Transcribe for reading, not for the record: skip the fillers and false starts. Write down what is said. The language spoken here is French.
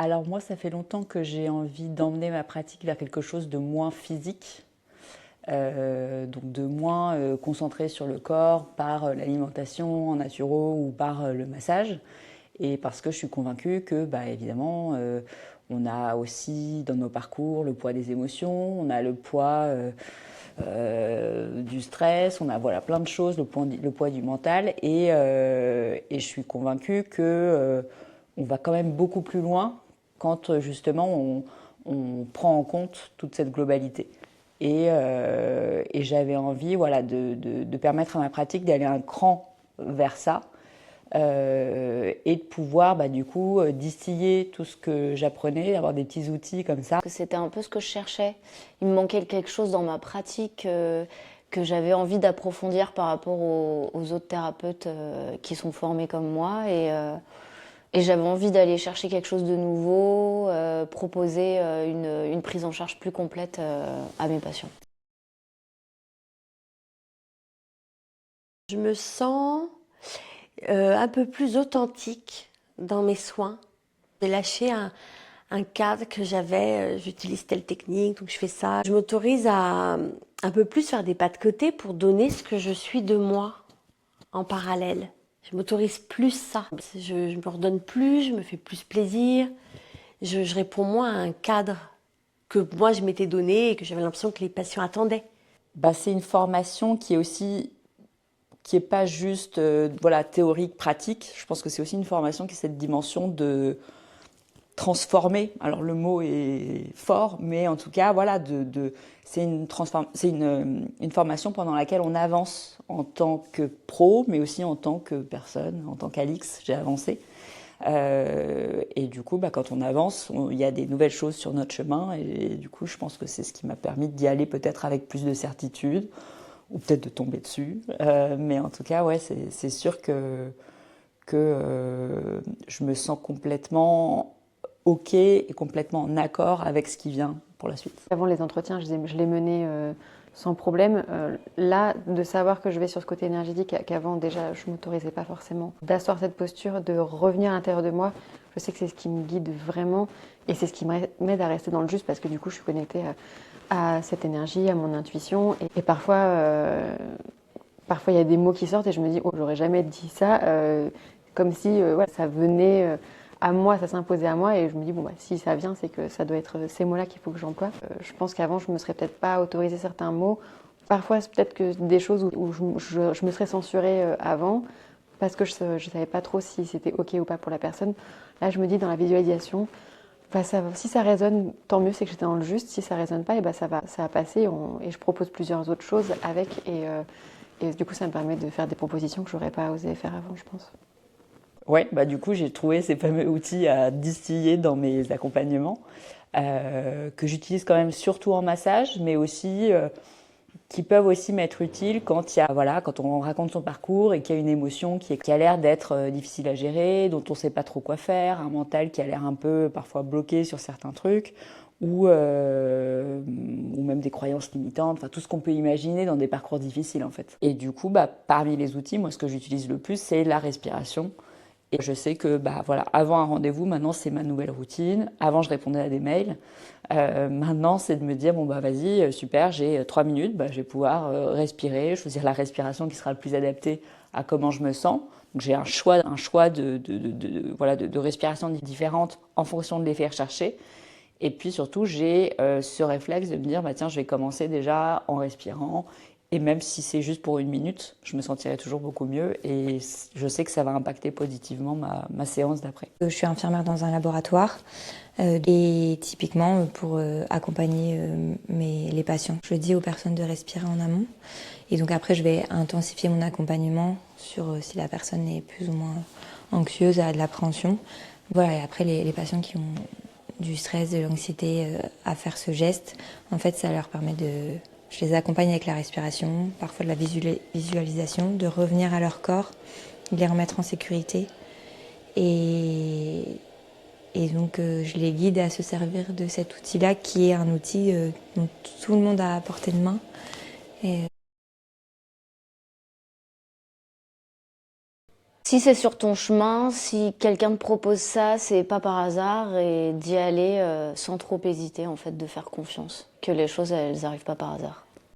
Alors moi, ça fait longtemps que j'ai envie d'emmener ma pratique vers quelque chose de moins physique, donc de moins concentré sur le corps par l'alimentation en naturo ou par le massage. Et parce que je suis convaincue que, évidemment, on a aussi dans nos parcours le poids des émotions, on a le poids du stress, on a voilà, plein de choses, le poids du mental. Et je suis convaincue que on va quand même beaucoup plus loin quand justement on prend en compte toute cette globalité. Et j'avais envie voilà, de permettre à ma pratique d'aller un cran vers ça et de pouvoir du coup distiller tout ce que j'apprenais, avoir des petits outils comme ça. C'était un peu ce que je cherchais. Il me manquait quelque chose dans ma pratique que j'avais envie d'approfondir par rapport aux autres thérapeutes qui sont formés comme moi. Et j'avais envie d'aller chercher quelque chose de nouveau, proposer une prise en charge plus complète à mes patients. Je me sens un peu plus authentique dans mes soins. J'ai lâché un cadre que j'avais, j'utilise telle technique, donc je fais ça. Je m'autorise à un peu plus faire des pas de côté pour donner ce que je suis de moi en parallèle. Je m'autorise plus ça. Je me redonne plus, je me fais plus plaisir. Je réponds moins à un cadre que moi je m'étais donné et que j'avais l'impression que les patients attendaient. C'est une formation qui est aussi qui est pas juste voilà, théorique, pratique. Je pense que c'est aussi une formation qui a cette dimension de transformer. Alors le mot est fort, mais en tout cas, voilà, c'est une formation pendant laquelle on avance en tant que pro, mais aussi en tant que personne, en tant qu'Alix, j'ai avancé. Et du coup, quand on avance, il y a des nouvelles choses sur notre chemin. Et du coup, je pense que c'est ce qui m'a permis d'y aller peut-être avec plus de certitude, ou peut-être de tomber dessus. Mais en tout cas, ouais, c'est sûr que je me sens complètement OK et complètement en accord avec ce qui vient pour la suite. Avant les entretiens, je les menais sans problème. Là, de savoir que je vais sur ce côté énergétique, qu'avant déjà je ne m'autorisais pas forcément, d'asseoir cette posture, de revenir à l'intérieur de moi, je sais que c'est ce qui me guide vraiment et c'est ce qui m'aide à rester dans le juste parce que du coup je suis connectée à cette énergie, à mon intuition. Et parfois il y a des mots qui sortent et je me dis, oh, j'aurais jamais dit ça, comme si ouais, ça venait à moi, ça s'imposait à moi et je me dis, bon, si ça vient, c'est que ça doit être ces mots-là qu'il faut que j'emploie. Je pense qu'avant, je me serais peut-être pas autorisé certains mots. Parfois, c'est peut-être que des choses où je me serais censurée avant parce que je savais pas trop si c'était OK ou pas pour la personne. Là, je me dis, dans la visualisation, si ça résonne, tant mieux, c'est que j'étais dans le juste. Si ça résonne pas, ça va passer et je propose plusieurs autres choses avec et du coup, ça me permet de faire des propositions que j'aurais pas osé faire avant, je pense. Ouais, du coup, j'ai trouvé ces fameux outils à distiller dans mes accompagnements, que j'utilise quand même surtout en massage, mais aussi qui peuvent aussi m'être utiles quand il y a, voilà, quand on raconte son parcours et qu'il y a une émotion qui a l'air d'être difficile à gérer, dont on ne sait pas trop quoi faire, un mental qui a l'air un peu parfois bloqué sur certains trucs, ou même des croyances limitantes, enfin tout ce qu'on peut imaginer dans des parcours difficiles en fait. Et du coup, parmi les outils, moi ce que j'utilise le plus, c'est la respiration. Et je sais que voilà, avant un rendez-vous, maintenant c'est ma nouvelle routine. Avant je répondais à des mails. Maintenant c'est de me dire bon vas-y, super, j'ai 3 minutes, je vais pouvoir respirer, choisir la respiration qui sera le plus adaptée à comment je me sens. Donc j'ai un choix voilà, de respiration différentes en fonction de l'effet recherché. Et puis surtout, j'ai ce réflexe de me dire, tiens, je vais commencer déjà en respirant. Et même si c'est juste pour 1 minute, je me sentirai toujours beaucoup mieux. Et je sais que ça va impacter positivement ma séance d'après. Je suis infirmière dans un laboratoire et typiquement pour accompagner les patients, je dis aux personnes de respirer en amont. Et donc après, je vais intensifier mon accompagnement sur si la personne est plus ou moins anxieuse, a de l'appréhension. Voilà, et après, les patients qui ont du stress, de l'anxiété à faire ce geste, en fait, ça leur permet je les accompagne avec la respiration, parfois de la visualisation, de revenir à leur corps, de les remettre en sécurité. Et donc, je les guide à se servir de cet outil-là, qui est un outil dont tout le monde a à portée de main. Si c'est sur ton chemin, si quelqu'un te propose ça, c'est pas par hasard et d'y aller sans trop hésiter en fait, de faire confiance, que les choses elles arrivent pas par hasard.